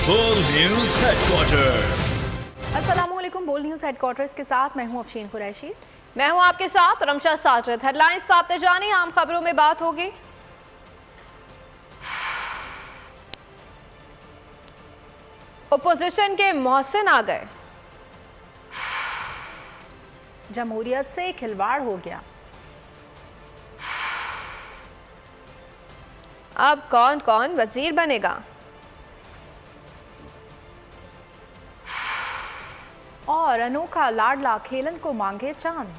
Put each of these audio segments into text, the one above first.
बोल news headquarter. अस्सलामुअलैकुम। बोल न्यूज हेडक्वार्टर्स के साथ मैं हूं अफशीन कुरैशी। मैं हूं आपके साथ रमशा साजिद। हेडलाइंस साथ जानी, आम खबरों में बात होगी। ओपोजिशन के मोहसिन आ गए। जमहूरियत से खिलवाड़ हो गया। अब कौन कौन वजीर बनेगा। और अनोखा लाडला खेलन को मांगे चांद।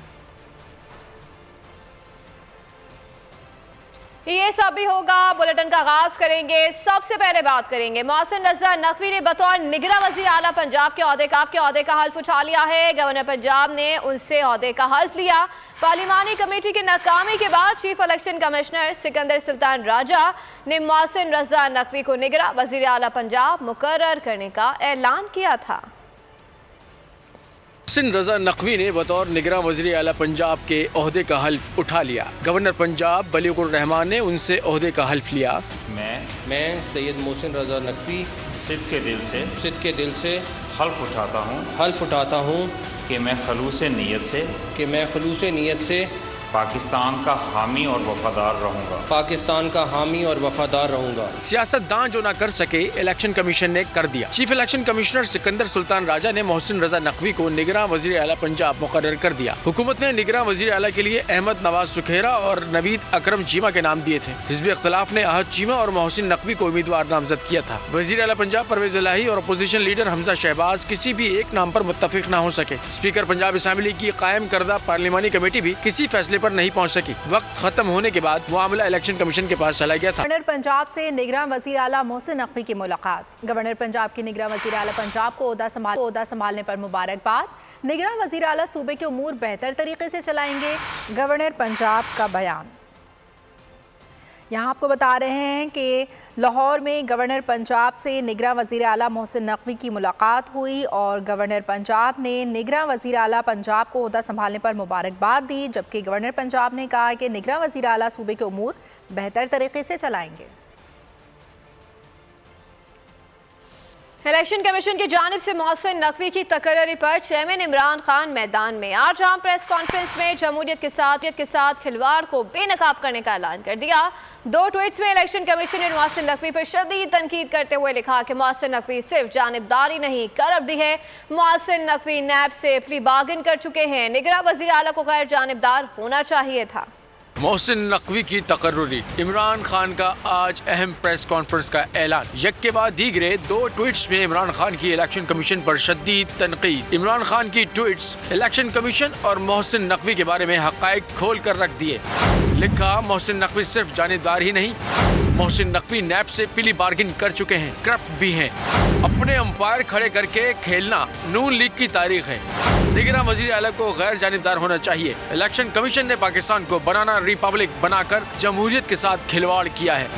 ये सब भी होगा। बुलेटिन का आगाज करेंगे। सबसे पहले बात करेंगे मोहसिन रजा नकवी ने बतौर निगरां वज़ीर आला पंजाब के ओहदे का हल्फ उठा लिया है। गवर्नर पंजाब ने उनसे ओहदे का हल्फ लिया। पार्लिमानी कमेटी की नाकामी के बाद chief election commissioner Sikandar Sultan Raja ने मोहसिन रजा नकवी को निगरां वज़ीर आला पंजाब मुकर्रर करने का ऐलान किया था। मोहसिन रजा नकवी ने बतौर निगरां वज़ीर आला पंजाब के ओहदे का हल्फ उठा लिया। गवर्नर पंजाब बलीगुर रहमान ने उनसे ओहदे का हल्फ लिया। मैं सैयद मोहसिन रजा नकवी सिद्क़ के दिल से हल्फ उठाता हूँ कि मैं खलूस नीयत से पाकिस्तान का हामी और वफादार रहूंगा। सियासतदान जो ना कर सके इलेक्शन कमीशन ने कर दिया। Chief election commissioner Sikandar Sultan Raja ने मोहसिन रजा नकवी को निगरां वज़ीर आला पंजाब मुकर्रर कर दिया। हुकूमत ने निगरां वज़ीर आला के लिए अहमद नवाज सुखेरा और नवीद अकरम चीमा के नाम दिए थे। हिज़्ब इख्तिलाफ ने अहद चीमा और मोहसिन नकवी को उम्मीदवार नामजद किया था। वज़ीर आला पंजाब परवेज इलाही और अपोजिशन लीडर हमजा शहबाज किसी भी एक नाम पर मुत्तफिक न हो सके। स्पीकर पंजाब असेंबली की कायम करदा पार्लिमानी कमेटी भी किसी फैसले पर नहीं पहुंच सकी। वक्त खत्म होने के बाद मामला इलेक्शन कमीशन के पास चला गया था। गवर्नर पंजाब से निगरां वज़ीर आला मोहसिन नकवी की मुलाकात। गवर्नर पंजाब की निगरां वज़ीर आला पंजाब को ओहदा संभालने पर मुबारकबाद। निगरां वज़ीर आला सूबे के उमूर बेहतर तरीके से चलाएंगे, गवर्नर पंजाब का बयान। यहाँ आपको बता रहे हैं कि लाहौर में गवर्नर पंजाब से निगरां वज़ीर आला मोहसिन नकवी की मुलाकात हुई और गवर्नर पंजाब ने निगरां वज़ीर आला पंजाब को ओहदा संभालने पर मुबारकबाद दी, जबकि गवर्नर पंजाब ने कहा कि निगरां वज़ीर आला सूबे के उमूर बेहतर तरीके से चलाएंगे। इलेक्शन कमीशन की जानिब से मोहसिन नकवी की तकर्री पर चेयरमैन इमरान खान मैदान में। आज आम प्रेस कॉन्फ्रेंस में जमहूरियत के साथ खिलवाड़ को बेनकाब करने का ऐलान कर दिया। 2 ट्वीट्स में इलेक्शन कमीशन ने मोहसिन नकवी पर शदीद तनकीद करते हुए लिखा कि मोहसिन नकवी सिर्फ जानिबदारी नहीं करप्ट भी है। मोहसिन नकवी नैब से प्ली बार्गेन कर चुके हैं। निगरां वज़ीर आला को गैर जानिबदार होना चाहिए था। मोहसिन नकवी की तकर्रुरी। इमरान खान का आज अहम प्रेस कॉन्फ्रेंस का ऐलान। एक के बाद दीगरे 2 ट्वीट्स में इमरान खान की इलेक्शन कमीशन पर शदीद तनकीद। इमरान खान की ट्वीट्स इलेक्शन कमीशन और मोहसिन नकवी के बारे में हक़ाइक़ खोल कर रख दिए। लिखा, मोहसिन नकवी सिर्फ जानिबदार ही नहीं, मोहसिन नकवी नैब से पिली बार्गिन कर चुके हैं, करप्ट भी हैं। अपने अंपायर खड़े करके खेलना नून लीग की तारीख है। निगरां वज़ीर आला को गैर जानिबदार होना चाहिए। इलेक्शन कमीशन ने पाकिस्तान को बनाना रिपब्लिक बनाकर जमहूरियत के साथ खिलवाड़ किया है।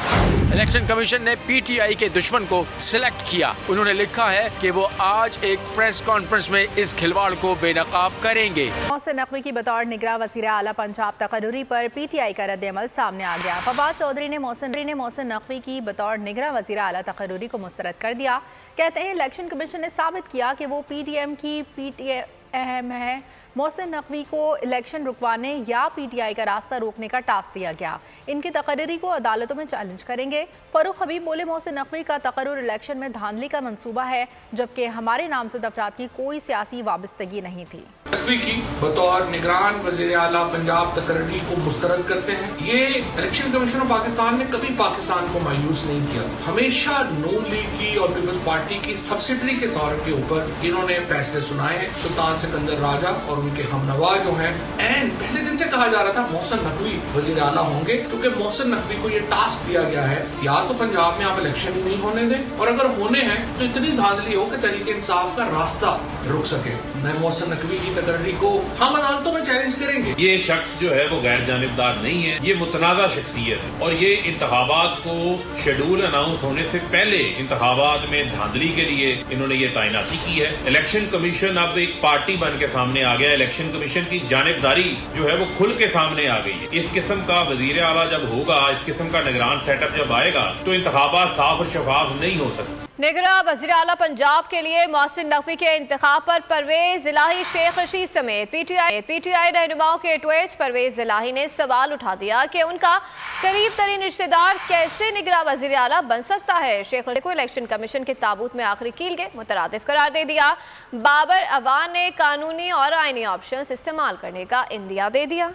इलेक्शन कमीशन ने पीटीआई के दुश्मन को सिलेक्ट किया। उन्होंने लिखा है कि वो आज एक प्रेस कॉन्फ्रेंस में इस खिलवाड़ को बेनकाब करेंगे। मोहसिन नकवी की बतौर निगरां वज़ीर आला पंजाब तकर्रुरी पर पीटीआई का रद्द-ए-अमल सामने आ गया। फवाद चौधरी ने मोहसिन नकवी की बतौर निगरां वज़ीर आला तकर्रुरी को मुस्तरद कर दिया। कहते हैं इलेक्शन कमीशन ने साबित किया कि वो पीडीएम की पीटीआई अहम है। मोहसिन नकवी को इलेक्शन रुकवाने या पीटीआई का रास्ता रोकने का टास्क दिया गया। इनकी तकर्री को अदालतों में चैलेंज करेंगे। फरूख हबीब बोले, मोहसिन नकवी का तकर्रुर इलेक्शन में धांधली का मंसूबा है, जबकि हमारे नामज़द अफराद की कोई सियासी वाबस्तगी नहीं थी। नकवी की बतौर निगरान वज़ीर आला पंजाब तकर्री को मुस्तरद करते हैं। ये इलेक्शन कमीशन ऑफ पाकिस्तान ने कभी पाकिस्तान को मायूस नहीं किया। हमेशा नून लीग की और पीपल्स पार्टी की सब्सिडरी के तौर के ऊपर इन्होंने फैसले सुनाए हैं। सुल्तान सिकंदर राजा और उनके हमनवा जो हैं, एंड पहले दिन से कहा जा रहा था मोहसिन नकवी वज़ीर आला होंगे, क्योंकि मोहसिन नकवी को ये टास्क दिया गया है या तो पंजाब में आप इलेक्शन ही नहीं होने दें, और अगर होने हैं तो इतनी धांधली हो कि तरीके इंसाफ का रास्ता रुक सके। मैं मोहसिन नकवी की तकर्री को हम अदालतों में चैलेंज करेंगे। ये शख्स जो है वो गैर जानिबदार नहीं है, ये मुतनाज़ा शख्सियत है और ये इंतखाबात को शेड्यूल अनाउंस होने से पहले इंतखाबात में धांधली के लिए इन्होंने ये तैनाती की है। इलेक्शन कमीशन अब एक पार्टी बन के सामने आ गया। इलेक्शन कमीशन की जानिबदारी जो है वो खुल के सामने आ गई है। इस किस्म का वजीर आला जब होगा, इस किस्म का निगरान सेटअप जब आएगा तो इंतखाबात साफ और शफाफ नहीं हो सकते। निगरां वज़ीर आला पंजाब के लिए मोहसिन नकवी के इंतखाब पर परवेज इलाही, शेख रशीद समेत पीटीआई रहनुमाओं के ट्वीट्स। परवेज इलाही ने सवाल उठा दिया कि उनका करीब तरीन रिश्तेदार कैसे निगरां वज़ीर आला बन सकता है। शेख रशीद को इलेक्शन कमीशन के ताबूत में आखिरी कील के मुतरादिफ करार दे दिया। बाबर अवान ने कानूनी और आईनी ऑप्शंस इस्तेमाल करने का इंदिया दे दिया।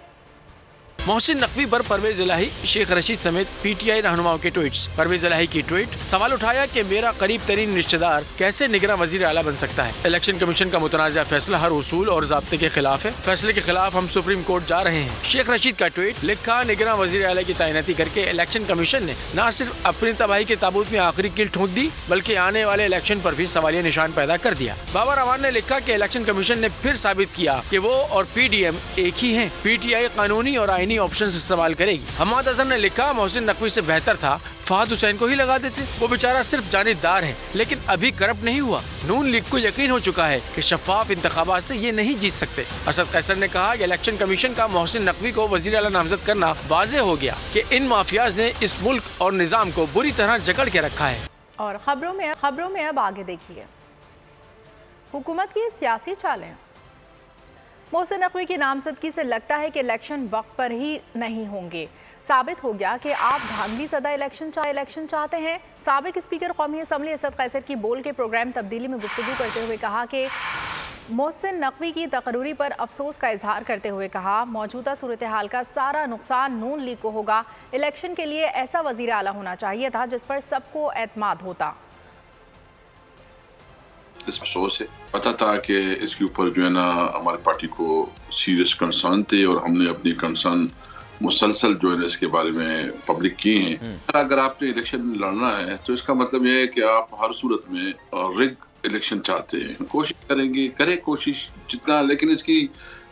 मोहसिन नकवी पर परवेज इलाही, शेख रशीद समेत पीटीआई रहनुमाओं के ट्वीट्स। परवेज इलाही की ट्वीट, सवाल उठाया कि मेरा करीब तरीन रिश्तेदार कैसे निगरां वजीर आला बन सकता है। इलेक्शन कमीशन का मुतनाज़ा फैसला हर उसूल और ज़ाब्ते के खिलाफ है। फैसले के खिलाफ हम सुप्रीम कोर्ट जा रहे हैं। शेख रशीद का ट्वीट, लिखा, निगरां वजीर आला की तैनाती करके इलेक्शन कमीशन ने न सिर्फ अपनी तबाही के ताबूत में आखिरी कील ठोक दी, बल्कि आने वाले इलेक्शन पर भी सवालिया निशान पैदा कर दिया। बाबर अवान ने लिखा कि इलेक्शन कमीशन ने फिर साबित किया कि वो और पीडीएम एक ही है। पीटीआई कानूनी और आईनी ऑप्शन इस्तेमाल करेगी। हमाद अजहर ने लिखा, मोहसिन नकवी से बेहतर था फहद हुसैन को ही लगा देते, वो बेचारा सिर्फ जानिबदार है लेकिन अभी करप्ट नहीं हुआ। नून लीग को यकीन हो चुका है कि शफाफ इंतखाबात से ये नहीं जीत सकते। असद कैसर ने कहा कि इलेक्शन कमीशन का मोहसिन नकवी को वजीर आला नामजद करना वाज़े हो गया कि इन माफियाज ने इस मुल्क और निज़ाम को बुरी तरह जकड़ के रखा है। और खबरों में अब आगे देखिए, हुकूमत की सियासी चालें। मोहसिन नकवी की नामजदगी से लगता है कि इलेक्शन वक्त पर ही नहीं होंगे। साबित हो गया कि आप धांधली ज़दा इलेक्शन चाहते हैं। साबिक स्पीकर कौमी असम्बली असद कैसर की बोल के प्रोग्राम तब्दीली में गुफ्तगू करते हुए कहा कि मोहसिन नकवी की तकर्री पर अफसोस का इजहार करते हुए कहा, मौजूदा सूरत हाल का सारा नुकसान नून लीग को होगा। इलेक्शन के लिए ऐसा वज़ीर आला होना चाहिए था जिस पर सबको एतमाद होता। इस अफसोस है, पता था कि इसके ऊपर जो है ना हमारी पार्टी को सीरियस कंसर्न थे और हमने अपनी कंसर्न मुसलसल जो है इसके बारे में पब्लिक किए हैं। अगर आपने इलेक्शन लड़ना है तो इसका मतलब यह है कि आप हर सूरत में रिग इलेक्शन चाहते हैं। कोशिश करेंगे, करें कोशिश जितना, लेकिन इसकी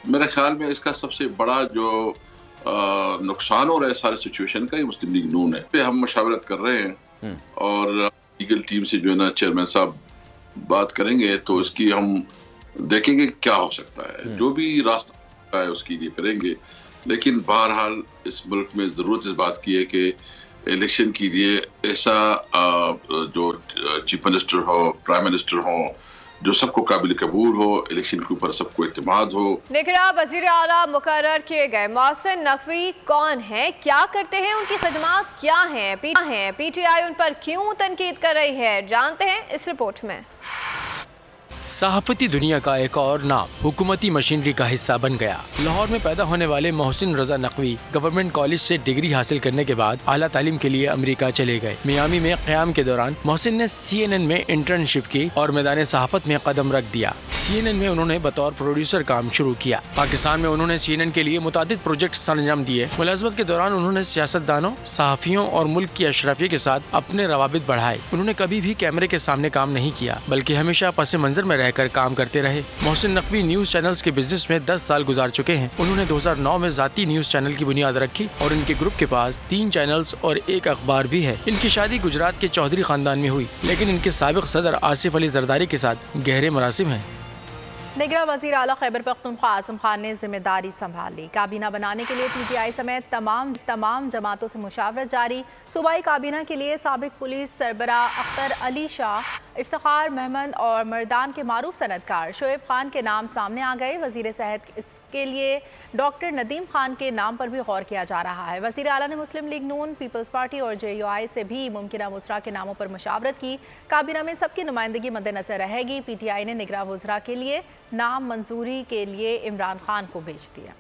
मेरे ख्याल में इसका सबसे बड़ा जो नुकसान हो रहा है सारे सिचुएशन का, ये मुस्लिम लीग नून है। पे हम मशावरत कर रहे हैं और लीगल टीम से जो है ना चेयरमैन साहब बात करेंगे तो इसकी हम देखेंगे क्या हो सकता है। जो भी रास्ता है उसके लिए करेंगे, लेकिन बहरहाल इस मुल्क में ज़रूरत इस बात की है कि इलेक्शन के लिए ऐसा जो चीफ मिनिस्टर हो, प्राइम मिनिस्टर हो, जो सबको काबिल कबूल हो, इलेक्शन के ऊपर सबको इत्तेमाद हो। निगरां वज़ीर आला मुकर्रर किए गए मोहसिन नकवी कौन है, क्या करते हैं, उनकी खिदमात क्या हैं, पीटीआई उन पर क्यों तनकीद कर रही है, जानते हैं इस रिपोर्ट में। सहाफती दुनिया का एक और नाम हुकूमती मशीनरी का हिस्सा बन गया। लाहौर में पैदा होने वाले मोहसिन रजा नकवी गवर्नमेंट कॉलेज से डिग्री हासिल करने के बाद आला तालीम के लिए अमेरिका चले गए। मियामी में क़याम के दौरान मोहसिन ने CNN में इंटर्नशिप की और मैदान सहाफत में कदम रख दिया। CNN में उन्होंने बतौर प्रोड्यूसर काम शुरू किया। पाकिस्तान में उन्होंने CNN के लिए मुतादिद प्रोजेक्ट अंजाम दिए। मुलाजमत के दौरान उन्होंने सियासतदानों, सहाफ़ियों और मुल्क की अशराफिया के साथ अपने रवाबित बढ़ाए। उन्होंने कभी भी कैमरे के सामने काम नहीं किया, बल्कि हमेशा पस मंजर में रहकर काम करते रहे। मोहसिन नकवी न्यूज चैनल्स के बिजनेस में 10 साल गुजार चुके हैं। उन्होंने 2009 में जाती न्यूज चैनल की बुनियाद रखी और इनके ग्रुप के पास 3 चैनल्स और 1 अखबार भी है। इनकी शादी गुजरात के चौधरी खानदान में हुई, लेकिन इनके साबिक सदर आसिफ अली जरदारी के साथ गहरे मरासिम हैं। निगरां वज़ीर आला खैबर पख्तूनख्वा आज़म खान ने जिम्मेदारी संभाली। काबीना बनाने के लिए पीटीआई समेत तमाम जमातों से मुशावरत जारी। सूबाई काबीना के लिए साबिक पुलिस सरबरा अख्तर अली शाह, इफ्तिखार महमद और मर्दान के मारूफ सनतकार शोएब खान के नाम सामने आ गए। वज़ीर सेहत इसके लिए डॉक्टर नदीम खान के नाम पर भी गौर किया जा रहा है। वज़ीर आला ने मुस्लिम लीग नून, पीपल्स पार्टी और JUI से भी मुमकिना मुसरा के नामों पर मुशावरत की। काबीना में सबकी नुमाइंदगी मद्देनजर रहेगी। पीटीआई ने निगरां वज़रा के लिए नाम मंजूरी के लिए इमरान खान को भेज दिया।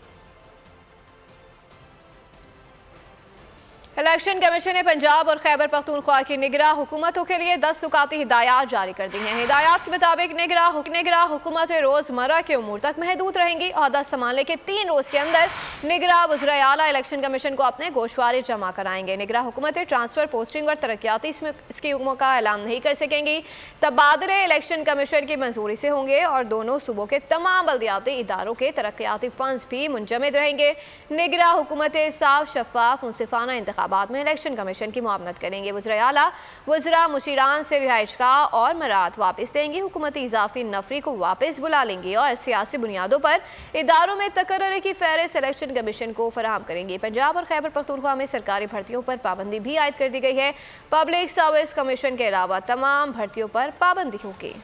इलेक्शन कमीशन ने पंजाब और खैबर पख्तूनख्वा की निगरां हुकूमतों के लिए 10 नुकाती हिदायत जारी कर दी हैं। हिदायत के मुताबिक निगरां हुकूमतें रोज़मर्रा के उमूर तक महदूद रहेंगी। ओहदा संभालने के 3 रोज़ के अंदर निगरां वज़ीर आला इलेक्शन कमीशन को अपने गोशवारे जमा कराएंगे। निगरां हुकूमतें ट्रांसफर, पोस्टिंग और तरक्याती स्कीमों का ऐलान नहीं कर सकेंगी। तबादले इलेक्शन कमीशन की मंजूरी से होंगे और दोनों सूबों के तमाम बल्दियाती इदारों के तरक्याती फंड्स भी मुंजमद रहेंगे। निगरां हुकूमतें साफ, शफाफ, मुनसिफाना इंतखाब इंतखाबात में इलेक्शन कमीशन की मुआवनत करेंगे। वज़ीर आला वज़रा मुशीरान से रिहाइश का और मराद वापस देंगे, हुकूमती इजाफी नफरी को वापस बुला लेंगे और सियासी बुनियादों पर इदारों में तकर्रर की फहरिस्त इलेक्शन कमीशन को फराहम करेंगे। पंजाब और खैबर पख्तूनख्वा में सरकारी भर्तियों पर पाबंदी भी आयद कर दी गई है। पब्लिक सर्विस कमीशन के अलावा तमाम भर्तियों पर पाबंदी होगी।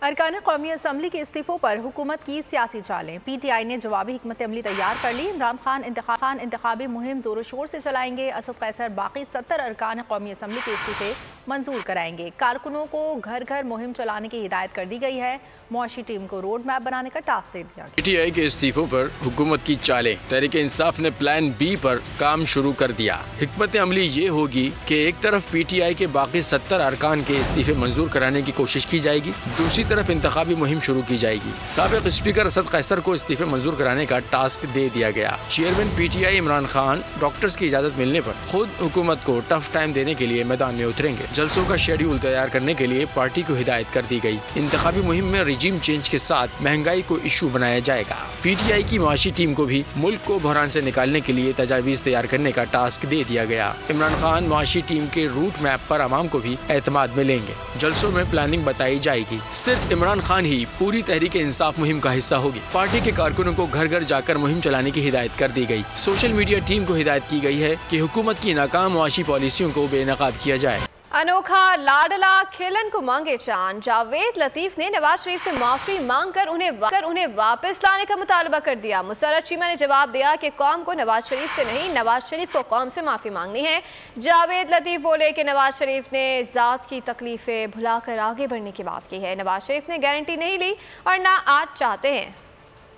अरकान कौमी असम्बली के इस्तीफों पर हुकूमत की सियासी चालें। PTI ने जवाबी हिकमत अमली तैयार कर ली। इमरान खान इंतखाबी मुहिम जोर शोर से चलाएंगे। असद कैसर बाकी 70 अरकान कौमी असम्बली के इस्तीफे मंजूर कराएंगे। कारकुनों को घर घर मुहिम चलाने की हिदायत कर दी गई है। मुआशी टीम को रोड मैप बनाने का टास्क दे दिया। PTI के इस्तीफों पर हुकूमत की चालें। तहरीक इंसाफ ने प्लान B पर काम शुरू कर दिया। हिकमत अमली ये होगी कि एक तरफ PTI के बाकी 70 अरकान के इस्तीफे मंजूर कराने की कोशिश की जाएगी, दूसरी तरफ इंतखाबी मुहिम शुरू की जाएगी। साबिक स्पीकर असद कैसर को इस्तीफे मंजूर कराने का टास्क दे दिया गया। Chairman PTI Imran Khan doctors की इजाजत मिलने पर खुद हुकूमत को टफ टाइम देने के लिए मैदान में उतरेंगे। जलसों का शेड्यूल तैयार करने के लिए पार्टी को हिदायत कर दी गई। इंतखाबी मुहिम में रिजीम चेंज के साथ महंगाई को इशू बनाया जाएगा। PTI की मुआशी टीम को भी मुल्क को बहरान से निकालने के लिए तजावीज़ तैयार करने का टास्क दे दिया गया। इमरान खान मुआशी टीम के रूट मैप पर आवाम को भी एतमाद में लेंगे। जलसों में प्लानिंग बताई जाएगी। सिर्फ इमरान खान ही पूरी तहरीक इंसाफ मुहिम का हिस्सा होगी। पार्टी के कारकुनों को घर घर जाकर मुहिम चलाने की हिदायत कर दी गई। सोशल मीडिया टीम को हिदायत की गई है कि हुकूमत की नाकाम मुआशी पॉलिसियों को बेनकाब किया जाए। अनोखा लाडला खिलन को मांगे चांद। जावेद लतीफ ने नवाज शरीफ से माफी मांगकर उन्हें वापस लाने का मुतालबा कर दिया। मुसर्रत चीमा ने जवाब दिया कि कौम को नवाज शरीफ से नहीं, नवाज शरीफ को कौम से माफी मांगनी है। जावेद लतीफ बोले कि नवाज शरीफ ने जात की तकलीफें भुलाकर आगे बढ़ने की बात की है। नवाज शरीफ ने गारंटी नहीं ली और ना आज चाहते हैं।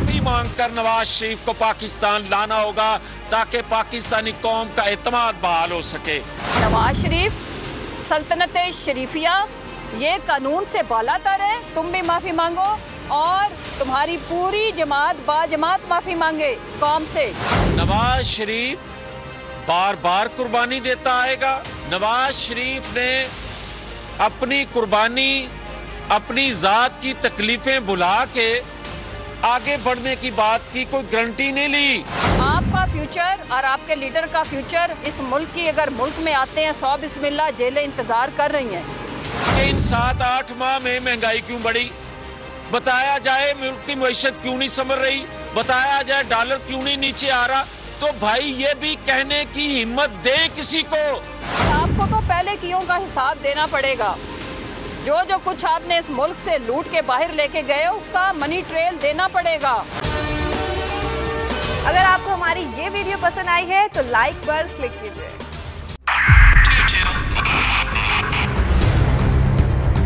माफी मांगकर नवाज शरीफ को पाकिस्तान लाना होगा ताकि पाकिस्तानी कौम का एतमाद बहाल हो सके। नवाज शरीफ सल्तनत शरीफिया ये कानून से बालातर है। तुम भी माफ़ी मांगो और तुम्हारी पूरी जमात बाजमात माफ़ी मांगे कौम से। नवाज शरीफ बार बार कुर्बानी देता आएगा। नवाज शरीफ ने अपनी कुर्बानी, अपनी ज़ात की तकलीफ़ें भुला के आगे बढ़ने की बात की कोई गारंटी नहीं ली। आपका फ्यूचर और आपके लीडर का फ्यूचर इस मुल्क की, अगर मुल्क में आते हैं 100 बिस्मिल्लाह जेलें इंतजार कर रही हैं। इन 7-8 माह में महंगाई क्यों बढ़ी? बताया जाए मुल्क की मईशत क्यों नहीं संभल रही? बताया जाए डॉलर क्यों नहीं नीचे आ रहा? तो भाई ये भी कहने की हिम्मत दे किसी को। आपको तो पहले कियों का हिसाब देना पड़ेगा। जो जो कुछ आपने इस मुल्क से लूट के बाहर लेके गए उसका मनी ट्रेल देना पड़ेगा। अगर आपको हमारी ये वीडियो पसंद आई है तो लाइक पर क्लिक कीजिए।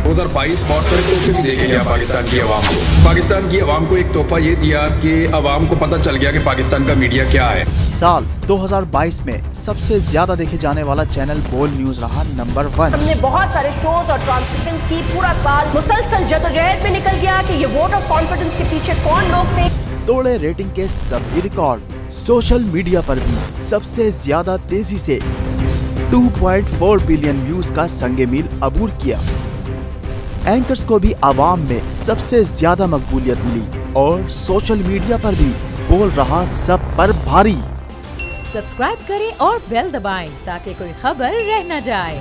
2022 बहुत सारे तोहफे भी देके गया पाकिस्तान की आवाम को। पाकिस्तान की आवाम को एक तोहफा ये दिया कि आवाम को पता चल गया कि पाकिस्तान का मीडिया क्या है। साल 2022 में सबसे ज्यादा देखे जाने वाला चैनल बोल न्यूज रहा नंबर 1। हमने बहुत सारे शोज और ट्रांसमिशंस की। पूरा साल मुसलसल जदोजहद में निकल गया कि ये वोट ऑफ कॉन्फिडेंस के पीछे कौन लोग थे। तोड़े रेटिंग के सभी रिकॉर्ड। सोशल मीडिया पर भी सबसे ज्यादा तेजी से 2.4 बिलियन व्यूज का संगे मील अबूर किया। एंकर्स को भी आवाम में सबसे ज्यादा मकबूलियत मिली और सोशल मीडिया पर भी बोल रहा सब पर भारी। सब्सक्राइब करें और बेल दबाएं ताकि कोई खबर रह न जाए।